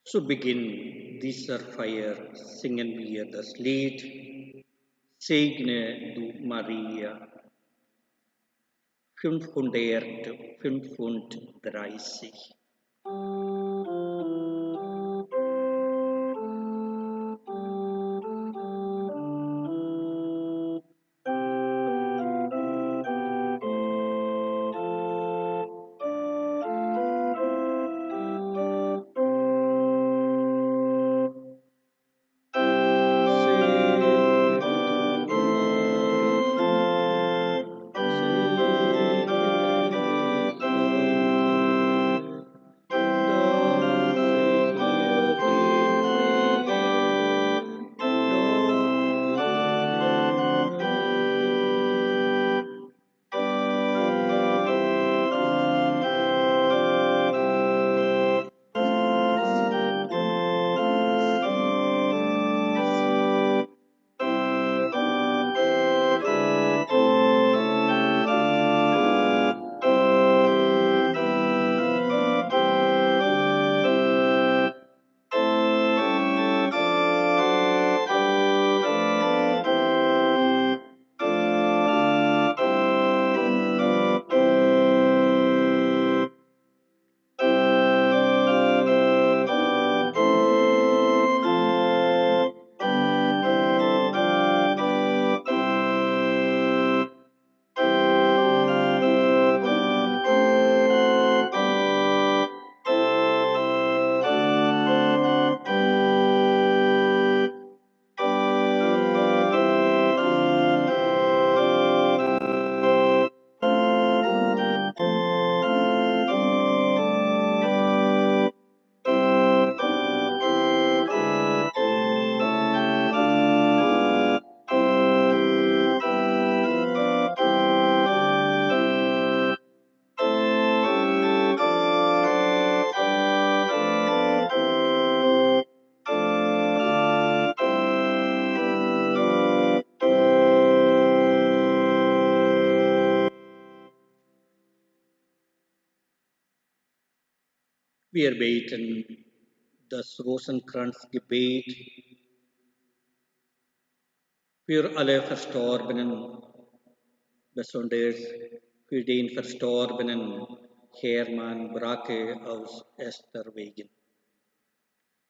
Zu Beginn dieser Feier singen wir das Lied Segne du Maria 535. Wir beten das Rosenkranzgebet für alle Verstorbenen, besonders für den verstorbenen Hermann Bracke aus Esterwegen.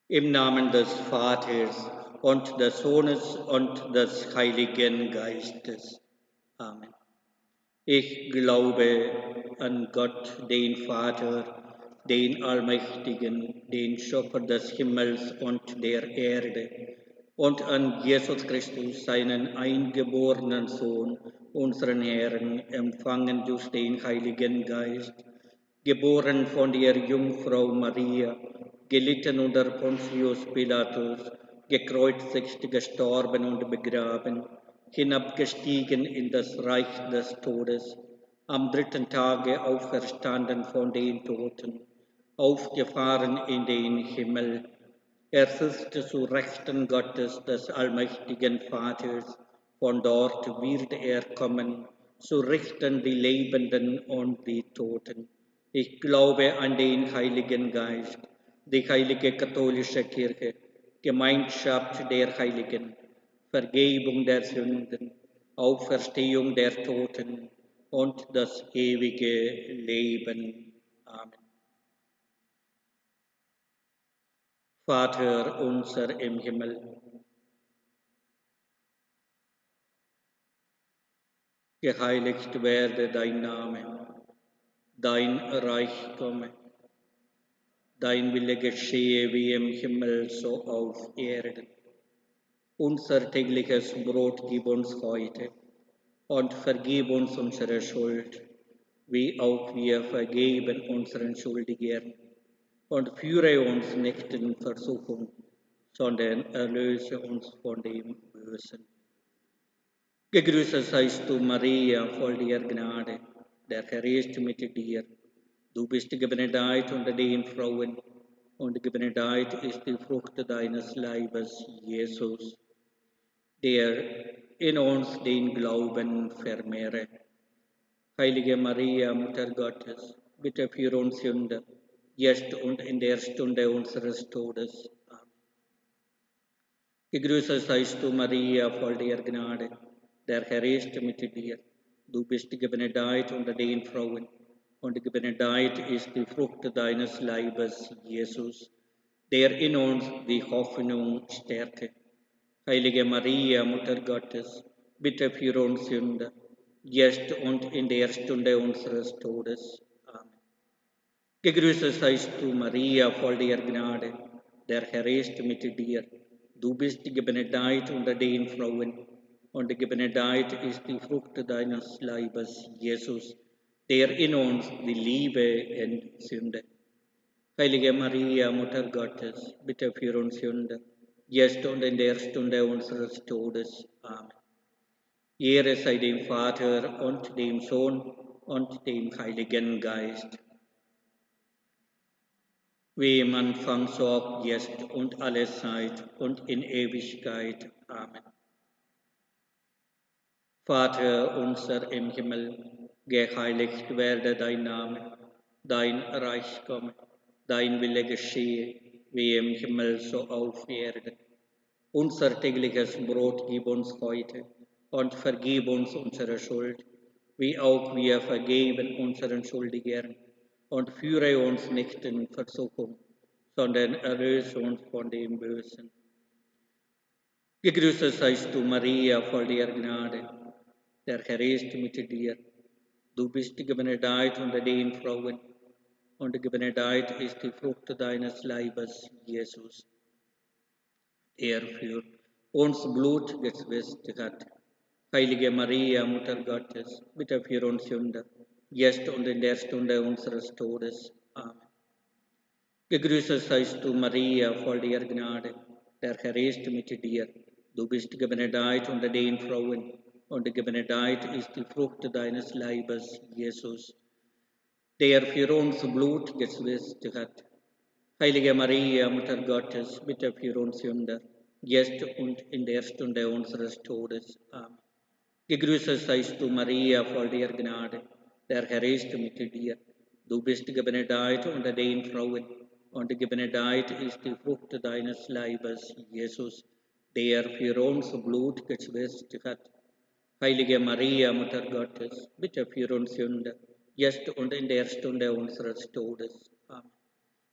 Im Namen des Vaters und des Sohnes und des Heiligen Geistes. Amen. Ich glaube an Gott, den Vater, den Allmächtigen, den Schöpfer des Himmels und der Erde, und an Jesus Christus, seinen eingeborenen Sohn, unseren Herrn, empfangen durch den Heiligen Geist, geboren von der Jungfrau Maria, gelitten unter Pontius Pilatus, gekreuzigt, gestorben und begraben, hinabgestiegen in das Reich des Todes, am dritten Tage auferstanden von den Toten, aufgefahren in den Himmel. Er sitzt zu Rechten Gottes des allmächtigen Vaters, von dort wird er kommen, zu richten die Lebenden und die Toten. Ich glaube an den Heiligen Geist, die heilige katholische Kirche, Gemeinschaft der Heiligen, Vergebung der Sünden, Auferstehung der Toten und das ewige Leben. Amen. Vater unser im Himmel, geheiligt werde dein Name, dein Reich komme, dein Wille geschehe wie im Himmel so auf Erden. Unser tägliches Brot gib uns heute und vergib uns unsere Schuld, wie auch wir vergeben unseren Schuldigern. Und führe uns nicht in Versuchung, sondern erlöse uns von dem Bösen. Gegrüßet seist du, Maria, voll der Gnade, der Herr ist mit dir. Du bist gebenedeit unter den Frauen, und gebenedeit ist die Frucht deines Leibes, Jesus, der in uns den Glauben vermehre. Heilige Maria, Mutter Gottes, bitte für uns Sünder, jetzt und in der Stunde unseres Todes. Amen. Gegrüßet seist du, Maria, voll der Gnade. Der Herr ist mit dir. Du bist gebenedeit unter den Frauen, und gebenedeit ist die Frucht deines Leibes, Jesus, der in uns die Hoffnung stärke. Heilige Maria, Mutter Gottes, bitte für uns Sünder, jetzt und in der Stunde unseres Todes. Amen. Gegrüßet seist du, Maria, voll der Gnade. Der Herr ist mit dir. Du bist gebenedeit unter den Frauen, und gebenedeit ist die Frucht deines Leibes, Jesus, der in uns die Liebe entzündet. Heilige Maria, Mutter Gottes, bitte für uns Sünder, jetzt und in der Stunde unseres Todes. Amen. Ehre sei dem Vater und dem Sohn und dem Heiligen Geist, wie im Anfang, so auch jetzt und alle Zeit und in Ewigkeit. Amen. Vater unser im Himmel, geheiligt werde dein Name, dein Reich komme, dein Wille geschehe, wie im Himmel so auf Erden. Unser tägliches Brot gib uns heute und vergib uns unsere Schuld, wie auch wir vergeben unseren Schuldigern. Und führe uns nicht in Versuchung, sondern erlöse uns von dem Bösen. Gegrüßet seist du, Maria, voll der Gnade. Der Herr ist mit dir. Du bist gebenedeit unter den Frauen, und gebenedeit ist die Frucht deines Leibes, Jesus, der für uns Blut geschwitzt hat. Heilige Maria, Mutter Gottes, bitte für uns Sünder, jetzt und in der Stunde unseres Todes. Amen. Gegrüßet seist du, Maria, voll der Gnade. Der Herr ist mit dir. Du bist gebenedeit unter den Frauen, und gebenedeit ist die Frucht deines Leibes, Jesus, der für uns Blut geschwitzt hat. Heilige Maria, Mutter Gottes, bitte für uns Sünder, jetzt und in der Stunde unseres Todes. Amen. Gegrüßet seist du, Maria, voll der Gnade. Der Herr ist mit dir. Du bist gebenedeit unter den Frauen, und gebenedeit ist die Frucht deines Leibes, Jesus, der für uns Blut geschwitzt hat. Heilige Maria, Mutter Gottes, bitte für uns Sünder, jetzt und in der Stunde unseres Todes. Amen.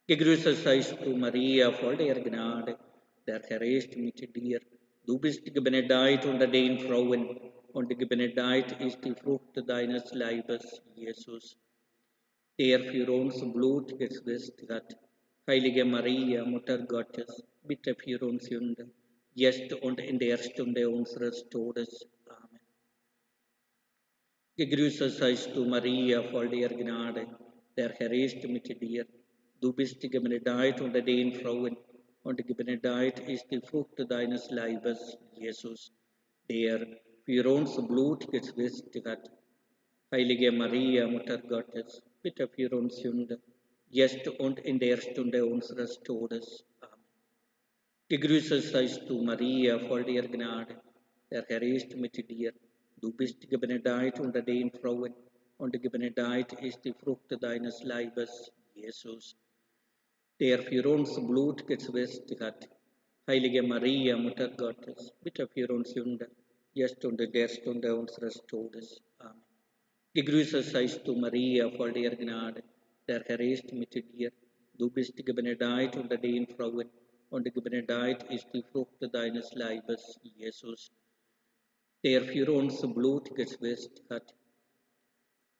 Gegrüßet seist du, Maria, voll der Gnade. Der Herr ist mit dir. Du bist gebenedeit unter den Frauen, und gebenedeit ist die Frucht deines Leibes, Jesus, der für uns Blut geschwitzt hat. Heilige Maria, Mutter Gottes, bitte für uns Sünder, jetzt und in der Stunde unseres Todes. Amen. Gegrüßet seist du, Maria, voll der Gnade. Der Herr ist mit dir. Du bist gebenedeit unter den Frauen, und gebenedeit ist die Frucht deines Leibes, Jesus, der für uns Blut geschwitzt hat. Heilige Maria, Mutter Gottes, bitte für uns Sünder, jetzt und in der Stunde unseres Todes. Amen. Gegrüßet seist du, Maria, voll der Gnade. Der Herr ist mit dir. Du bist gebenedeit unter den Frauen, und gebenedeit ist die Frucht deines Leibes, Jesus, der für uns Blut geschwitzt hat. Heilige Maria, Mutter Gottes, bitte für uns Sünder, jetzt und in der Stunde unseres Todes. Amen. Gegrüßet seist du, Maria, voll der Gnade. Der Herr ist mit dir. Du bist gebenedeit unter den Frauen, und gebenedeit ist die Frucht deines Leibes, Jesus, der für uns Blut geschwitzt hat.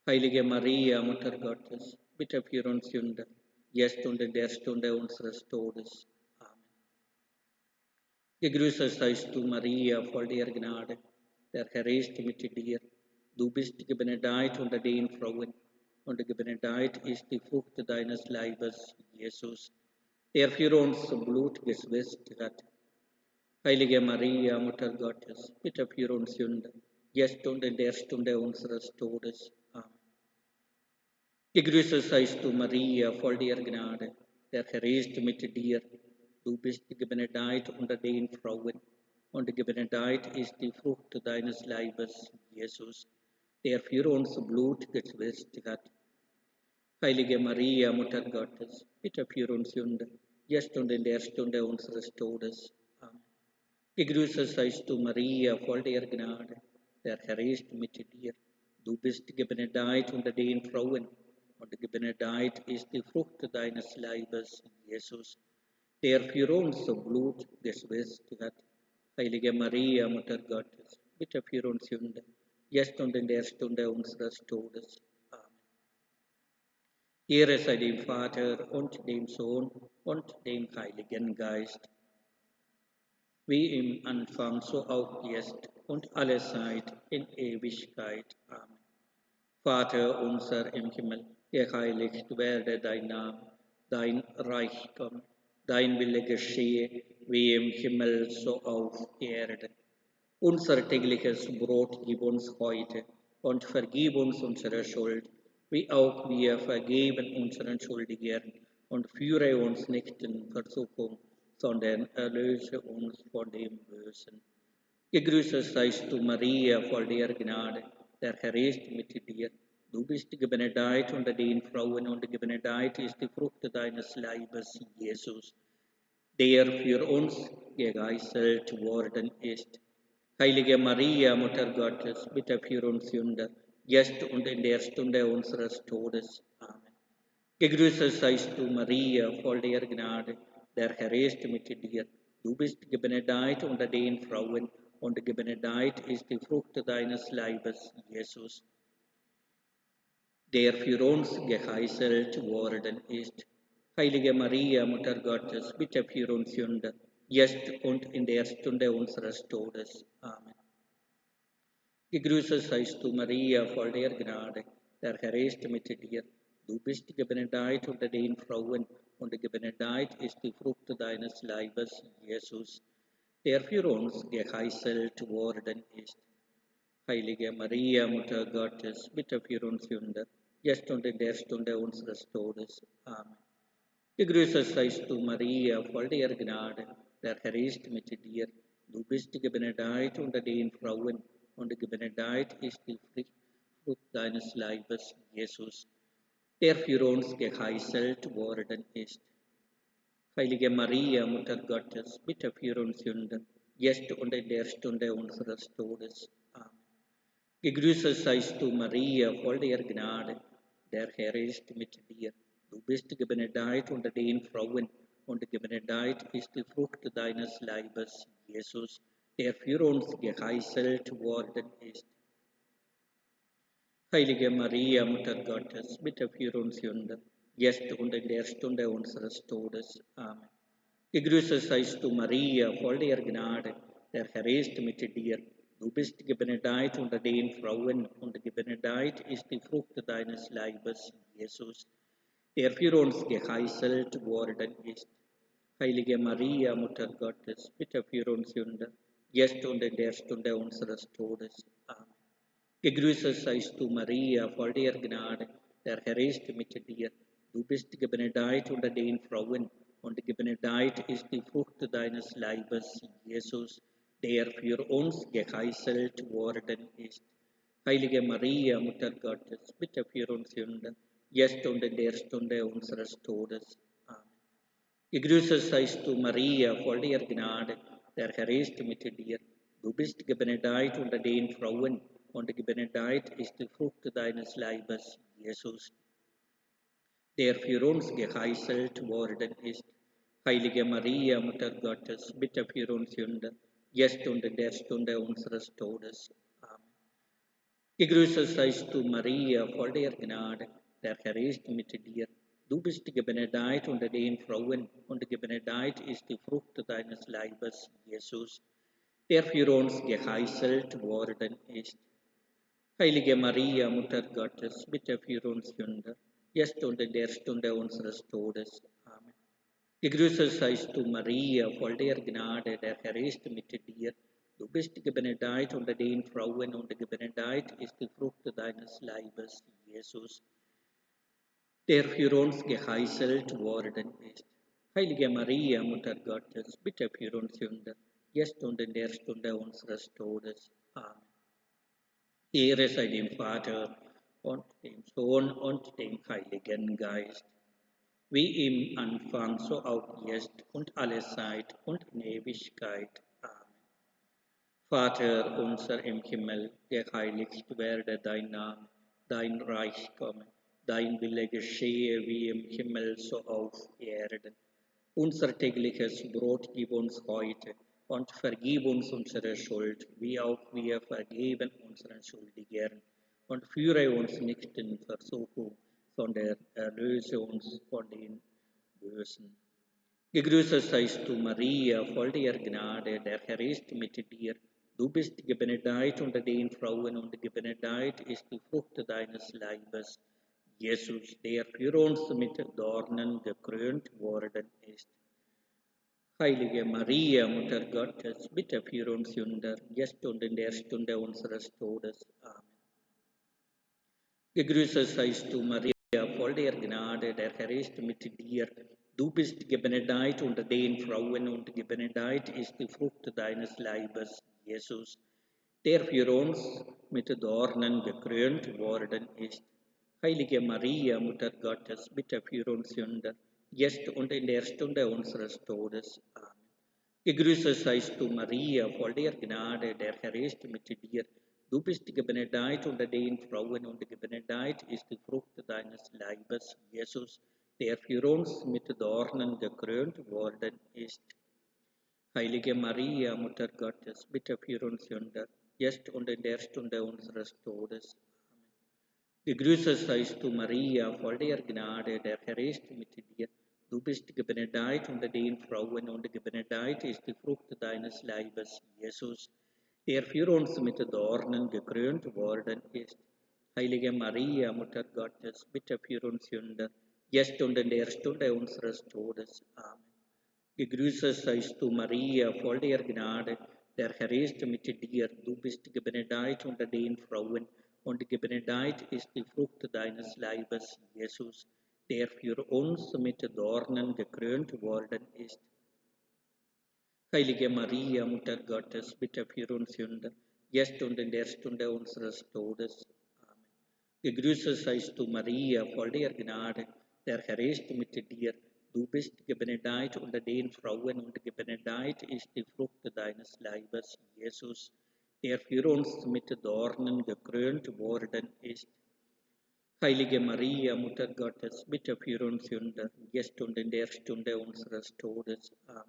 Heilige Maria, Mutter Gottes, bitte für uns Sünder, jetzt und in der Stunde unseres Todes. Amen. Gegrüßet seist du, Maria, voll der Gnade. Der Herr ist mit dir. Du bist gebenedeit unter den Frauen, und gebenedeit ist die Frucht deines Leibes, Jesus, der für uns Blut geschwitzt hat. Heilige Maria, Mutter Gottes, bitte für uns Sünder, jetzt und in der Stunde unseres Todes. Amen. Gegrüßet seist du, Maria, voll der Gnade. Der Herr ist mit dir. Du bist gebenedeit unter den Frauen, und gebenedeit ist die Frucht deines Leibes, Jesus, der für uns Blut geschwitzt hat. Heilige Maria, Mutter Gottes, bitte für uns Sünder, jetzt und in der Stunde unseres Todes. Amen. Gegrüßet seist du, Maria, voll der Gnade. Der Herr ist mit dir. Du bist gebenedeit unter den Frauen, und gebenedeit ist die Frucht deines Leibes, Jesus, der für uns so Blut geschwitzt hat. Heilige Maria, Mutter Gottes, bitte für uns Sünder, jetzt und in der Stunde unseres Todes. Amen. Ehre sei dem Vater und dem Sohn und dem Heiligen Geist, wie im Anfang, so auch jetzt und alle Zeit in Ewigkeit. Amen. Vater unser im Himmel, geheiligt werde dein Name, dein Reich komme, dein Wille geschehe, wie im Himmel, so auf Erden. Unser tägliches Brot gib uns heute und vergib uns unsere Schuld, wie auch wir vergeben unseren Schuldigern. Und führe uns nicht in Versuchung, sondern erlöse uns von dem Bösen. Gegrüßet seist du, Maria, voll der Gnade. Der Herr ist mit dir. Du bist gebenedeit unter den Frauen und gebenedeit ist die Frucht deines Leibes, Jesus, der für uns gegeißelt worden ist. Heilige Maria, Mutter Gottes, bitte für uns Sünder, jetzt und in der Stunde unseres Todes. Amen. Gegrüßet seist du, Maria, voll der Gnade. Der Herr ist mit dir. Du bist gebenedeit unter den Frauen, und gebenedeit ist die Frucht deines Leibes, Jesus, der für uns geheißelt worden ist. Heilige Maria, Mutter Gottes, bitte für uns Sünder, jetzt und in der Stunde unseres Todes. Amen. Gegrüßet seist du, Maria, voll der Gnade. Der Herr ist mit dir. Du bist gebenedeit unter den Frauen, und gebenedeit ist die Frucht deines Leibes, Jesus, der für uns geheißelt worden ist. Heilige Maria, Mutter Gottes, bitte für uns Sünder, jetzt und in der Stunde unseres Todes. Amen. Gegrüßet seist du, Maria, voll der Gnade. Der Herr ist mit dir. Du bist gebenedeit unter den Frauen, und gebenedeit ist die Frucht deines Leibes, Jesus, der für uns geheißelt worden ist. Heilige Maria, Mutter Gottes, bitte für uns Sünder, jetzt und in der Stunde unseres Todes. Amen. Gegrüßet seist du, Maria, voll der Gnade. Der Herr ist mit dir. Du bist gebenedeit unter den Frauen, und gebenedeit ist die Frucht deines Leibes, Jesus, der für uns geheißelt worden ist. Heilige Maria, Mutter Gottes, bitte für uns Sünder, jetzt und in der Stunde unseres Todes. Amen. Gegrüßet seist du, Maria, voll der Gnade. Der Herr ist mit dir. Du bist gebenedeit unter den Frauen, und gebenedeit ist die Frucht deines Leibes, Jesus, der für uns geheißelt worden ist. Heilige Maria, Mutter Gottes, bitte für uns Sünder, jetzt und in der Stunde unseres Todes. Amen. Gegrüßet seist du, Maria, voll der Gnade. Der Herr ist mit dir. Du bist gebenedeit unter den Frauen, und gebenedeit ist die Frucht deines Leibes, Jesus, der für uns geheißelt worden ist. Heilige Maria, Mutter Gottes, bitte für uns Sünder, jetzt und in der Stunde unseres Todes. Amen. Gegrüßet seist du, Maria, voll der Gnade. Der Herr ist mit dir. Du bist gebenedeit unter den Frauen, und gebenedeit ist die Frucht deines Leibes, Jesus, der für uns geheißelt worden ist. Heilige Maria, Mutter Gottes, bitte für uns Sünder, jetzt und in der Stunde unseres Todes. Amen. Gegrüßet seist du, Maria, voll der Gnade. Der Herr ist mit dir. Du bist gebenedeit unter den Frauen, und gebenedeit ist die Frucht deines Leibes, Jesus, der für uns geheißelt worden ist. Heilige Maria, Mutter Gottes, bitte für uns Sünder, jetzt und in der Stunde unseres Todes. Amen. Gegrüßet seist du, Maria, voll der Gnade, der Herr ist mit dir. Du bist gebenedeit unter den Frauen, und gebenedeit ist die Frucht deines Leibes, Jesus, der für uns geheißelt worden ist. Heilige Maria, Mutter Gottes, bitte für uns Sünder, jetzt und in der Stunde unseres Todes. Amen. Ehre sei dem Vater und dem Sohn und dem Heiligen Geist, wie im Anfang, so auch jetzt und alle Zeit und in Ewigkeit. Amen. Vater unser im Himmel, geheiligt werde dein Name, dein Reich komme, dein Wille geschehe wie im Himmel, so auf Erden. Unser tägliches Brot gib uns heute und vergib uns unsere Schuld, wie auch wir vergeben unseren Schuldigern. Und führe uns nicht in Versuchung, sondern erlöse uns von den Bösen. Gegrüßet seist du, Maria, voll der Gnade, der Herr ist mit dir. Du bist gebenedeit unter den Frauen und gebenedeit ist die Frucht deines Leibes, Jesus, der für uns mit Dornen gekrönt worden ist. Heilige Maria, Mutter Gottes, bitte für uns Sünder, jetzt und in der Stunde unseres Todes. Amen. Gegrüßet seist du, Maria, voll der Gnade, der Herr ist mit dir. Du bist gebenedeit unter den Frauen und gebenedeit ist die Frucht deines Leibes, Jesus, der für uns mit Dornen gekrönt worden ist. Heilige Maria, Mutter Gottes, bitte für uns Sünder, jetzt und in der Stunde unseres Todes. Amen. Gegrüßet seist du, Maria, voll der Gnade, der Herr ist mit dir. Du bist gebenedeit unter den Frauen und gebenedeit ist die Frucht deines Leibes, Jesus, der für uns mit Dornen gekrönt worden ist. Heilige Maria, Mutter Gottes, bitte für uns Sünder, jetzt und in der Stunde unseres Todes. Amen. Gegrüßet seist du, Maria, voll der Gnade, der Herr ist mit dir. Du bist gebenedeit unter den Frauen und gebenedeit ist die Frucht deines Leibes, Jesus, der für uns mit Dornen gekrönt worden ist. Heilige Maria, Mutter Gottes, bitte für uns Sünder, jetzt und in der Stunde unseres Todes. Amen. Gegrüßet seist du, Maria, voll der Gnade, der Herr ist mit dir. Du bist gebenedeit unter den Frauen und gebenedeit ist die Frucht deines Leibes, Jesus, der für uns mit Dornen gekrönt worden ist. Heilige Maria, Mutter Gottes, bitte für uns Sünder, jetzt und in der Stunde unseres Todes. Amen. Gegrüßet seist du, Maria, voll der Gnade, der Herr ist mit dir. Du bist gebenedeit unter den Frauen und gebenedeit ist die Frucht deines Leibes, Jesus, der für uns mit Dornen gekrönt worden ist. Heilige Maria, Mutter Gottes, bitte für uns Sünder, jetzt und in der Stunde unseres Todes. Amen.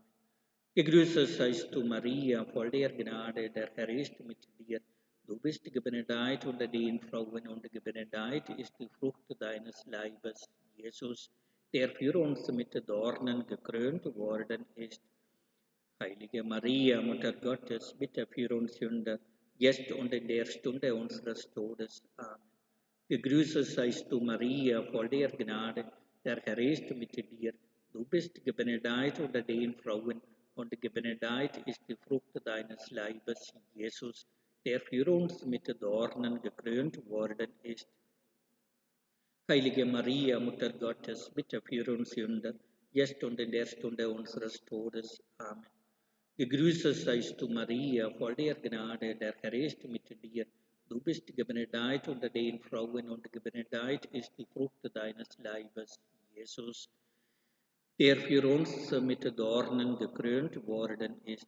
Gegrüßet seist du, Maria, voll der Gnade, der Herr ist mit dir. Du bist gebenedeit unter den Frauen und gebenedeit ist die Frucht deines Leibes, Jesus, der für uns mit Dornen gekrönt worden ist. Heilige Maria, Mutter Gottes, bitte für uns Sünder, jetzt und in der Stunde unseres Todes. Amen. Gegrüßet seist du, Maria, voll der Gnade, der Herr ist mit dir. Du bist gebenedeit unter den Frauen und gebenedeit ist die Frucht deines Leibes, Jesus, der für uns mit Dornen gekrönt worden ist. Heilige Maria, Mutter Gottes, bitte für uns Sünder, jetzt und in der Stunde unseres Todes. Amen. Gegrüßet seist du, Maria, voll der Gnade, der Herr ist mit dir. Du bist gebenedeit unter den Frauen und gebenedeit ist die Frucht deines Leibes, Jesus, der für uns mit Dornen gekrönt worden ist.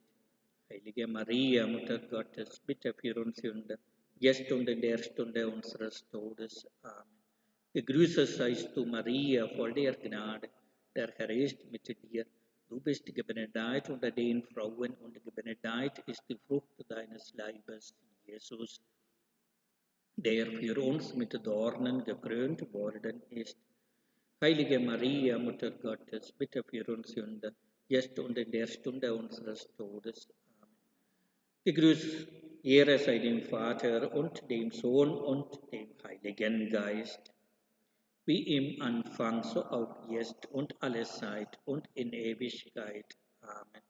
Heilige Maria, Mutter Gottes, bitte für uns Sünder, jetzt und in der Stunde unseres Todes. Amen. Gegrüßet seist du, Maria, voll der Gnade, der Herr ist mit dir. Du bist gebenedeit unter den Frauen und gebenedeit ist die Frucht deines Leibes, Jesus, der für uns mit Dornen gekrönt worden ist. Heilige Maria, Mutter Gottes, bitte für uns Sünder, jetzt und in der Stunde unseres Todes. Amen. Gegrüßt, Ehre sei dem Vater und dem Sohn und dem Heiligen Geist, wie im Anfang, so auch jetzt und alle Zeit und in Ewigkeit. Amen.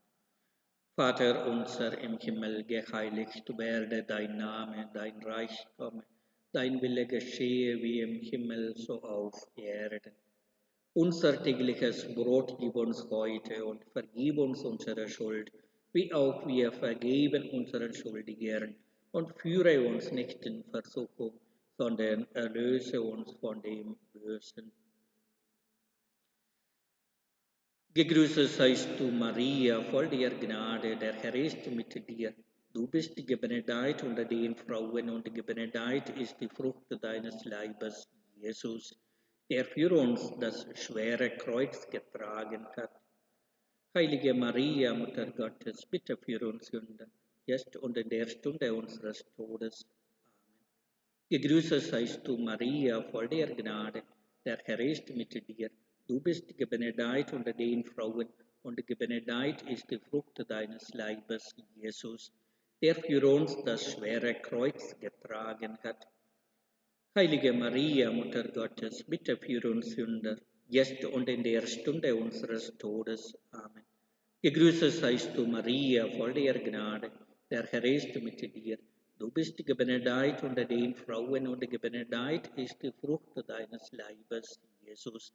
Vater unser im Himmel, geheiligt werde dein Name, dein Reich komme, dein Wille geschehe wie im Himmel, so auf Erden. Unser tägliches Brot gib uns heute und vergib uns unsere Schuld, wie auch wir vergeben unseren Schuldigern. Und führe uns nicht in Versuchung, sondern erlöse uns von dem Bösen. Gegrüßet seist du, Maria, voll der Gnade, der Herr ist mit dir. Du bist gebenedeit unter den Frauen und gebenedeit ist die Frucht deines Leibes, Jesus, der für uns das schwere Kreuz getragen hat. Heilige Maria, Mutter Gottes, bitte für uns Sünder, jetzt und in der Stunde unseres Todes. Gegrüßet seist du, Maria, voll der Gnade, der Herr ist mit dir. Du bist gebenedeit unter den Frauen, und gebenedeit ist die Frucht deines Leibes, Jesus, der für uns das schwere Kreuz getragen hat. Heilige Maria, Mutter Gottes, bitte für uns Sünder, jetzt und in der Stunde unseres Todes. Amen. Gegrüßet seist du, Maria, voll der Gnade, der Herr ist mit dir. Du bist gebenedeit unter den Frauen und gebenedeit ist die Frucht deines Leibes, Jesus,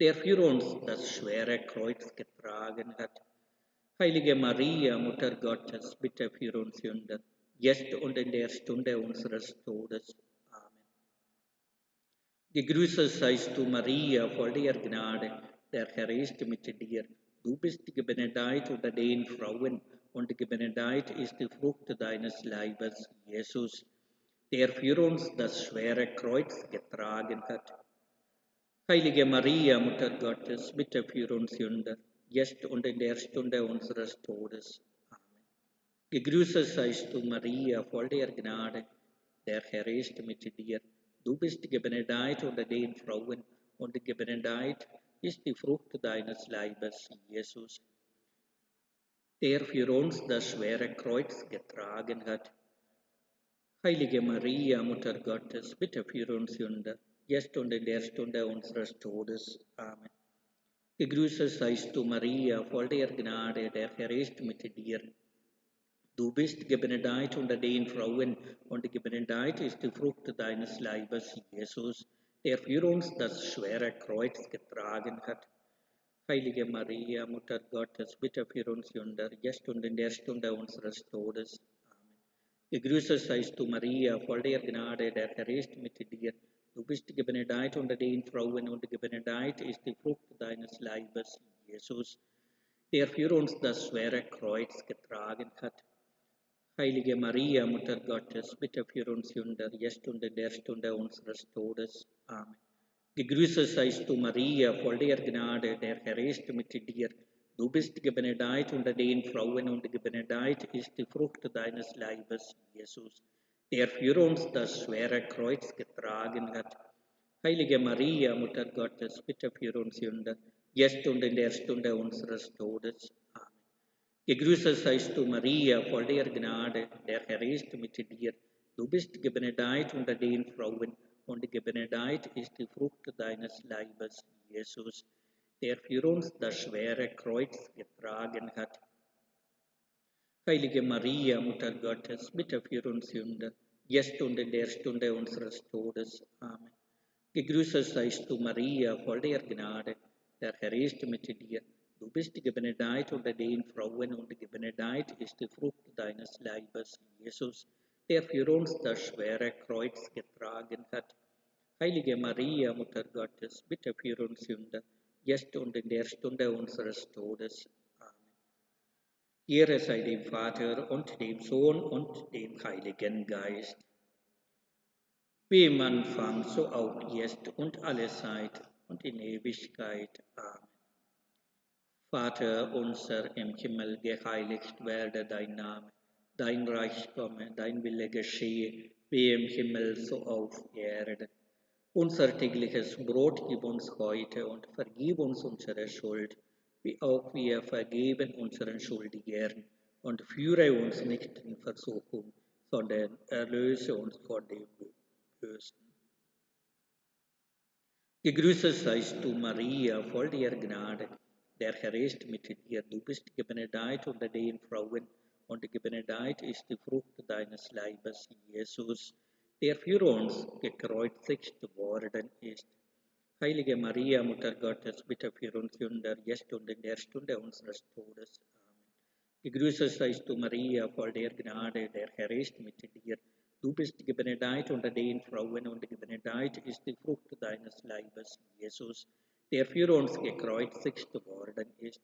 der für uns das schwere Kreuz getragen hat. Heilige Maria, Mutter Gottes, bitte für uns Sünder, jetzt und in der Stunde unseres Todes. Amen. Gegrüßet seist du, Maria, voll der Gnade, der Herr ist mit dir. Du bist gebenedeit unter den Frauen, und gebenedeit ist die Frucht deines Leibes, Jesus, der für uns das schwere Kreuz getragen hat. Heilige Maria, Mutter Gottes, bitte für uns Sünder, jetzt und in der Stunde unseres Todes. Amen. Gegrüßet seist du, Maria, voll der Gnade, der Herr ist mit dir. Du bist gebenedeit unter den Frauen, und gebenedeit ist die Frucht deines Leibes, Jesus, der für uns das schwere Kreuz getragen hat. Heilige Maria, Mutter Gottes, bitte für uns Sünder, jetzt und in der Stunde unseres Todes. Amen. Gegrüßet seist du, Maria, voll der Gnade, der Herr ist mit dir. Du bist gebenedeit unter den Frauen, und gebenedeit ist die Frucht deines Leibes, Jesus, der für uns das schwere Kreuz getragen hat. Heilige Maria, Mutter Gottes, bitte für uns Sünder, jetzt und in der Stunde unseres Todes. Amen. Gegrüßet seist du, Maria, voll der Gnade, der Herr ist mit dir. Du bist gebenedeit unter den Frauen, und gebenedeit ist die Frucht deines Leibes, Jesus, der für uns das schwere Kreuz getragen hat. Heilige Maria, Mutter Gottes, bitte für uns Sünder, jetzt und in der Stunde unseres Todes. Amen. Gegrüßet seist du, Maria, voll der Gnade, der Herr ist mit dir. Du bist gebenedeit unter den Frauen, und gebenedeit ist die Frucht deines Leibes, Jesus, der für uns das schwere Kreuz getragen hat. Heilige Maria, Mutter Gottes, bitte für uns Sünder, jetzt und in der Stunde unseres Todes. Amen. Gegrüßet seist du, Maria, voll der Gnade, der Herr ist mit dir. Du bist gebenedeit unter den Frauen, und gebenedeit ist die Frucht deines Leibes, Jesus, der für uns das schwere Kreuz getragen hat. Heilige Maria, Mutter Gottes, bitte für uns Sünder, jetzt und in der Stunde unseres Todes. Amen. Gegrüßet seist du, Maria, voll der Gnade, der Herr ist mit dir. Du bist gebenedeit unter den Frauen, und gebenedeit ist die Frucht deines Leibes, Jesus, der für uns das schwere Kreuz getragen hat. Heilige Maria, Mutter Gottes, bitte für uns Sünder, jetzt und in der Stunde unseres Todes. Amen. Ehre sei dem Vater und dem Sohn und dem Heiligen Geist, wie im Anfang, so auch jetzt und alle Zeit und in Ewigkeit. Amen. Vater unser im Himmel, geheiligt werde dein Name, dein Reich komme, dein Wille geschehe, wie im Himmel, so auf Erden. Unser tägliches Brot gib uns heute und vergib uns unsere Schuld, wie auch wir vergeben unseren Schuldigern. Und führe uns nicht in Versuchung, sondern erlöse uns von dem Bösen. Gegrüßet seist du, Maria, voll der Gnade. Der Herr ist mit dir. Du bist gebenedeit unter den Frauen, und gebenedeit ist die Frucht deines Leibes, Jesus, der für uns gekreuzigt worden ist. Heilige Maria, Mutter Gottes, bitte für uns Sünder, jetzt und in der Stunde unseres Todes. Amen. Gegrüßet seist du, Maria, voll der Gnade, der Herr ist mit dir. Du bist gebenedeit unter den Frauen und gebenedeit ist die Frucht deines Leibes, Jesus, der für uns gekreuzigt worden ist.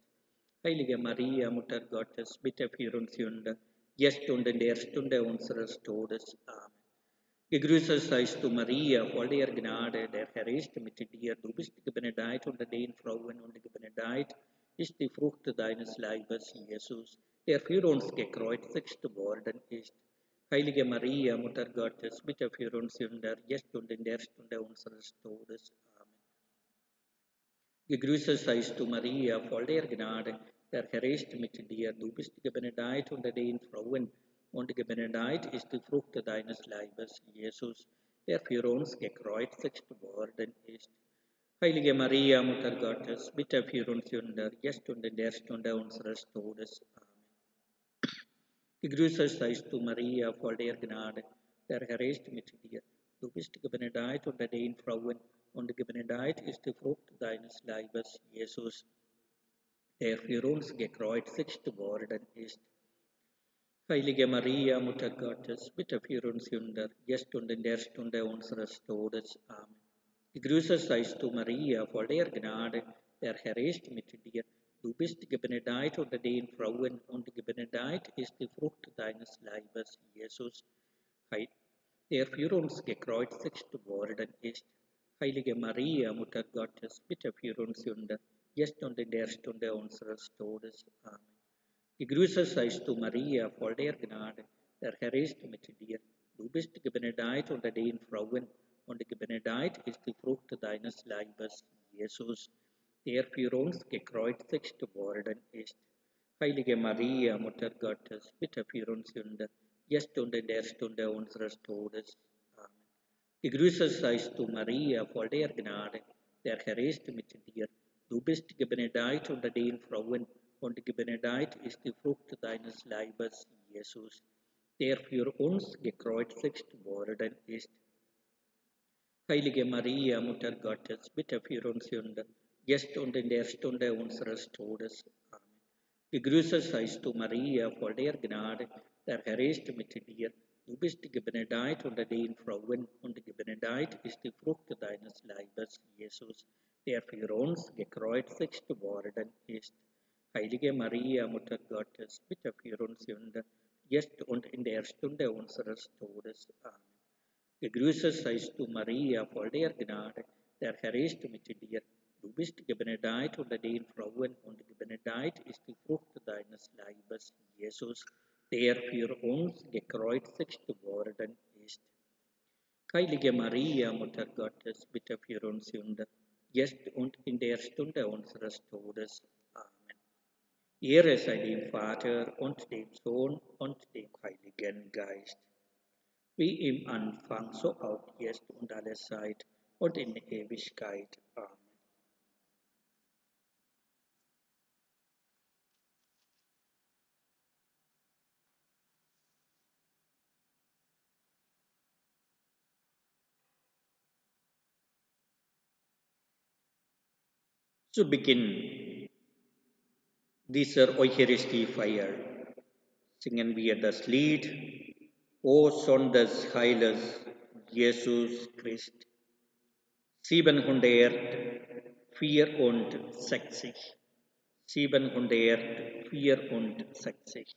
Heilige Maria, Mutter Gottes, bitte für uns Sünder, jetzt und in der Stunde unseres Todes. Amen. Gegrüßet seist du, Maria, voll der Gnade, der Herr ist mit dir. Du bist gebenedeit unter den Frauen und gebenedeit ist die Frucht deines Leibes, Jesus, der für uns gekreuzigt worden ist. Heilige Maria, Mutter Gottes, bitte für uns Sünder, jetzt und in der Stunde unseres Todes. Amen. Gegrüßet seist du, Maria, voll der Gnade, der Herr ist mit dir. Du bist gebenedeit unter den Frauen und gebenedeit ist die Frucht deines Leibes, Jesus, der für uns gekreuzigt worden ist. Heilige Maria, Mutter Gottes, bitte für uns Sünder, jetzt und in der Stunde unseres Todes. Amen. Gegrüßet seist du, Maria, voll der Gnade, der Herr ist mit dir. Du bist gebenedeit unter den Frauen und gebenedeit ist die Frucht deines Leibes, Jesus, der für uns gekreuzigt worden ist. Heilige Maria, Mutter Gottes, bitte für uns Sünder, jetzt und in der Stunde unseres Todes. Amen. Gegrüßet seist du, Maria, voll der Gnade, der Herr ist mit dir. Du bist gebenedeit unter den Frauen und gebenedeit ist die Frucht deines Leibes, Jesus, der für uns gekreuzigt worden ist. Heilige Maria, Mutter Gottes, bitte für uns Sünder, jetzt und in der Stunde unseres Todes. Amen. Gegrüßet seist du, Maria, voll der Gnade, der Herr ist mit dir. Du bist gebenedeit unter den Frauen und gebenedeit ist die Frucht deines Leibes, Jesus, der für uns gekreuzigt worden ist. Heilige Maria, Mutter Gottes, bitte für uns Sünder, jetzt und in der Stunde unseres Todes. Amen. Gegrüßet seist du, Maria, voll der Gnade, der Herr ist mit dir. Du bist gebenedeit unter den Frauen und gebenedeit ist die Frucht deines Leibes, Jesus, der für uns gekreuzigt worden ist. Heilige Maria, Mutter Gottes, bitte für uns Sünder, jetzt und in der Stunde unseres Todes. Amen. Gegrüßet seist du, Maria, voll der Gnade, der Herr ist mit dir. Du bist gebenedeit unter den Frauen und gebenedeit ist die Frucht deines Leibes, Jesus, der für uns gekreuzigt worden ist. Heilige Maria, Mutter Gottes, bitte für uns Sünder, jetzt und in der Stunde unseres Todes. Amen. Gegrüßet seist du, Maria, voll der Gnade, der Herr ist mit dir. Du bist gebenedeit unter den Frauen und gebenedeit ist die Frucht deines Leibes, Jesus, der für uns gekreuzigt worden ist. Heilige Maria, Mutter Gottes, bitte für uns Sünder, jetzt und in der Stunde unseres Todes. Amen. Ehre sei dem Vater und dem Sohn und dem Heiligen Geist, wie im Anfang, so auch jetzt und alle Zeit und in Ewigkeit. Amen. Zu Beginn dieser Eucharistiefeier singen wir das Lied O Sohn des Heiles Jesus Christ 764. 764.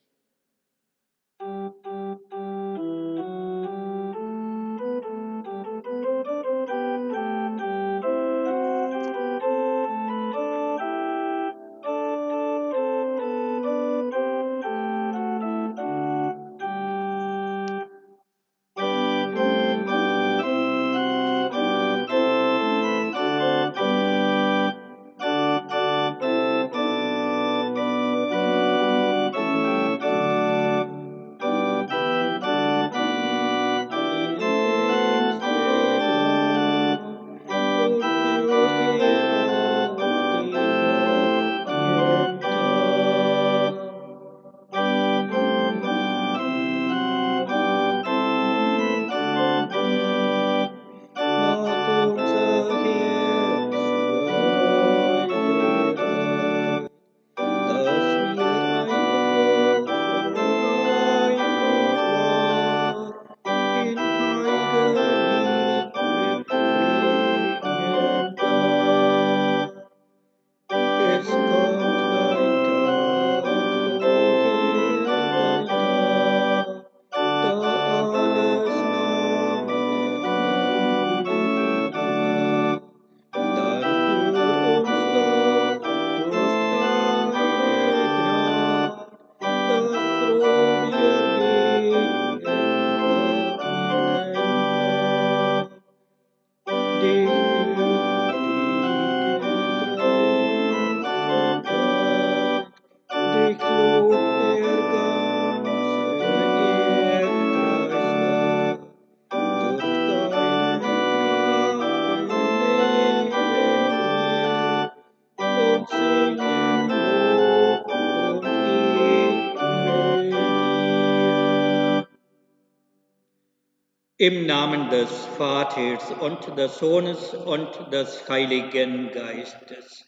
Im Namen des Vaters und des Sohnes und des Heiligen Geistes.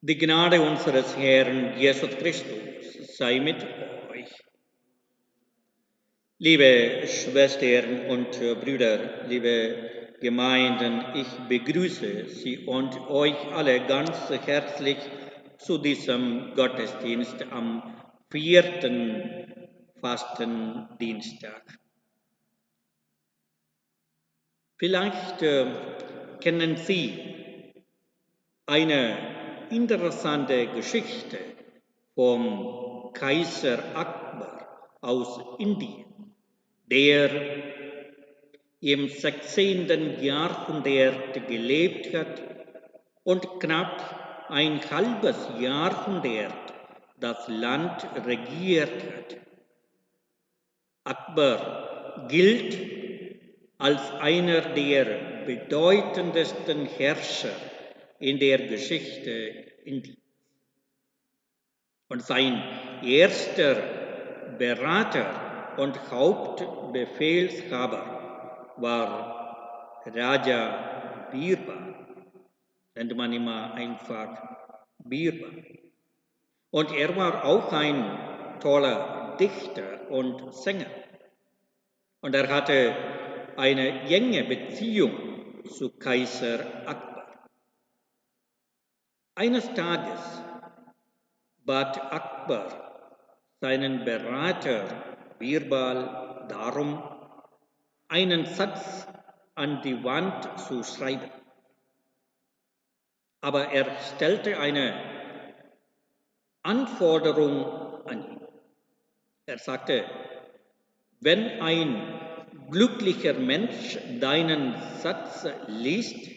Die Gnade unseres Herrn Jesus Christus sei mit euch. Liebe Schwestern und Brüder, liebe Gemeinden, ich begrüße Sie und euch alle ganz herzlich zu diesem Gottesdienst am vierten Fastendienstag. Vielleicht kennen Sie eine interessante Geschichte vom Kaiser Akbar aus Indien, der im 16. Jahrhundert gelebt hat und knapp ein halbes Jahrhundert das Land regiert hat. Akbar gilt als einer der bedeutendsten Herrscher in der Geschichte Indiens. Und sein erster Berater und Hauptbefehlshaber war Raja Birbal, nennt man immer einfach Birbal. Und er war auch ein toller Dichter und Sänger. Und er hatte eine enge Beziehung zu Kaiser Akbar. Eines Tages bat Akbar seinen Berater Birbal darum, einen Satz an die Wand zu schreiben. Aber er stellte eine Anforderung an ihn. Er sagte, wenn ein glücklicher Mensch deinen Satz liest,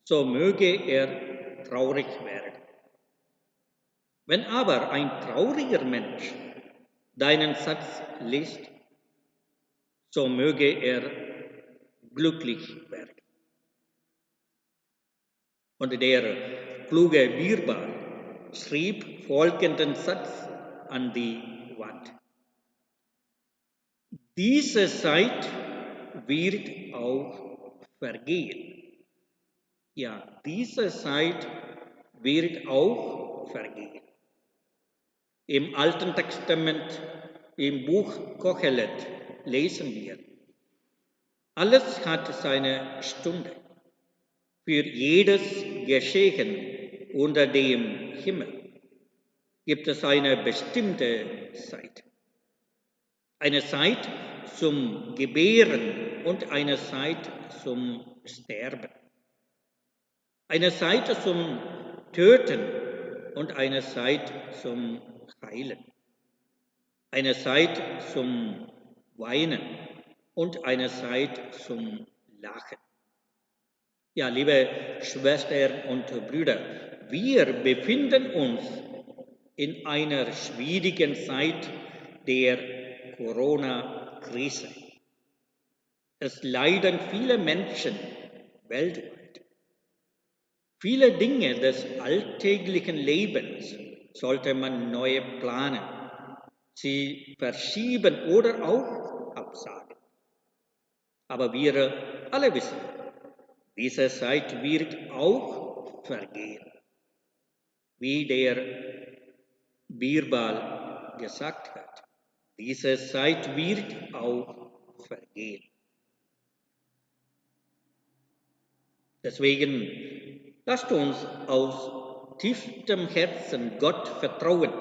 so möge er traurig werden. Wenn aber ein trauriger Mensch deinen Satz liest, so möge er glücklich werden. Und der kluge Birbal schrieb folgenden Satz an die Wand. Diese Zeit wird auch vergehen. Ja, diese Zeit wird auch vergehen. Im Alten Testament, im Buch Kohelet, lesen wir, alles hat seine Stunde. Für jedes Geschehen unter dem Himmel gibt es eine bestimmte Zeit. Eine Zeit zum Gebären und eine Zeit zum Sterben. Eine Zeit zum Töten und eine Zeit zum Heilen. Eine Zeit zum Weinen und eine Zeit zum Lachen. Ja, liebe Schwestern und Brüder, wir befinden uns in einer schwierigen Zeit der Corona-Krise. Es leiden viele Menschen weltweit. Viele Dinge des alltäglichen Lebens sollte man neu planen, sie verschieben oder auch absagen. Aber wir alle wissen, diese Zeit wird auch vergehen. Wie der Birbal gesagt hat, diese Zeit wird auch vergehen. Deswegen lasst uns aus tiefstem Herzen Gott vertrauen,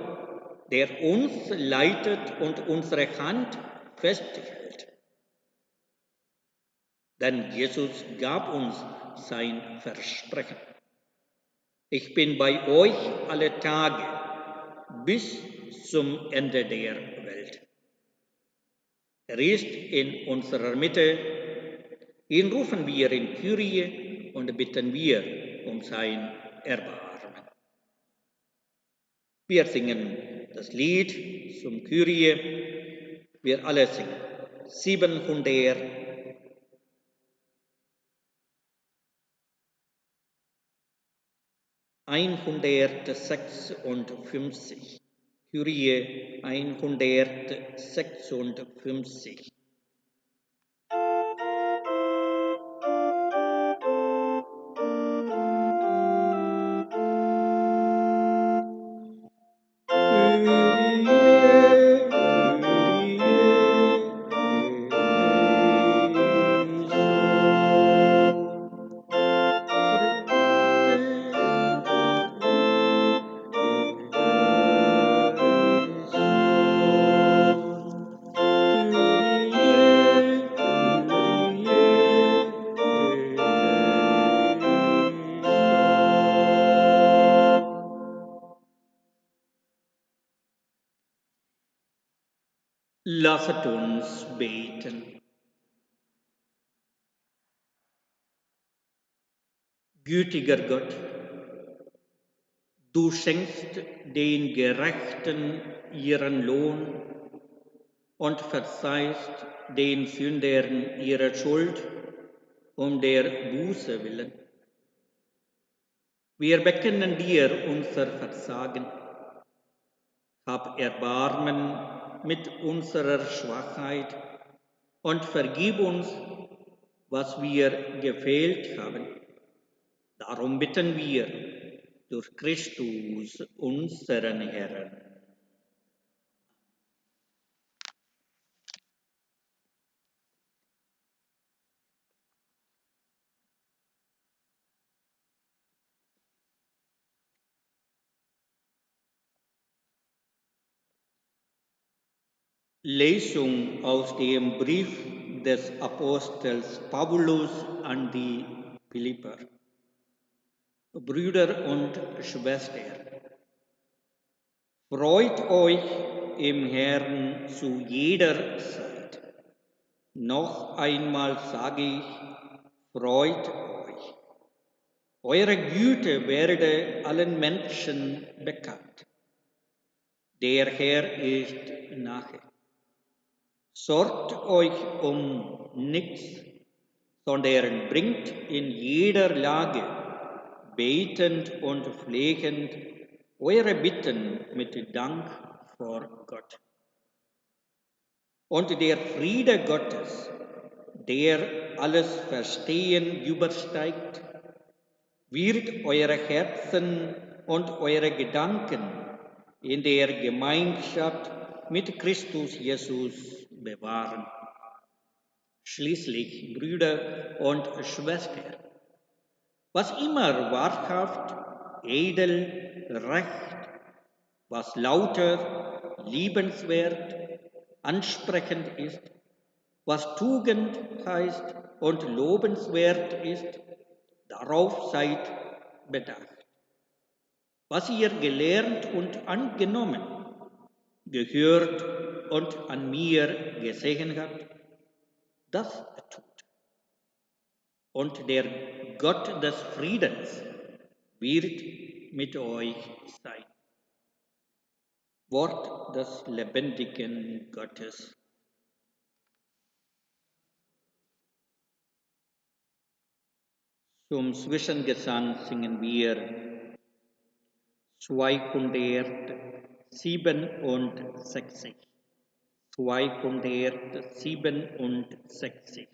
der uns leitet und unsere Hand festhält. Denn Jesus gab uns sein Versprechen. Ich bin bei euch alle Tage bis zum Ende der Welt. Er ist in unserer Mitte. Ihn rufen wir in Kyrie und bitten wir um sein Erbarmen. Wir singen das Lied zum Kyrie. Wir alle singen 156. Kyrie 156. Lasset uns beten. Gütiger Gott, du schenkst den Gerechten ihren Lohn und verzeihst den Sündern ihre Schuld um der Buße willen. Wir bekennen dir unser Versagen. Hab Erbarmen mit unserer Schwachheit und vergib uns, was wir gefehlt haben. Darum bitten wir durch Christus, unseren Herrn. Lesung aus dem Brief des Apostels Paulus an die Philipper. Brüder und Schwestern, freut euch im Herrn zu jeder Zeit. Noch einmal sage ich, freut euch. Eure Güte werde allen Menschen bekannt. Der Herr ist nahe. Sorgt euch um nichts, sondern bringt in jeder Lage betend und flehend eure Bitten mit Dank vor Gott. Und der Friede Gottes, der alles Verstehen übersteigt, wird eure Herzen und eure Gedanken in der Gemeinschaft mit Christus Jesus bewahren. Schließlich, Brüder und Schwestern, was immer wahrhaft, edel, recht, was lauter, liebenswert, ansprechend ist, was Tugend heißt und lobenswert ist, darauf seid bedacht. Was ihr gelernt und angenommen, gehört und an mir gesehen habt, das tut. Und der Gott des Friedens wird mit euch sein. Wort des lebendigen Gottes. Zum Zwischengesang singen wir 267. 267.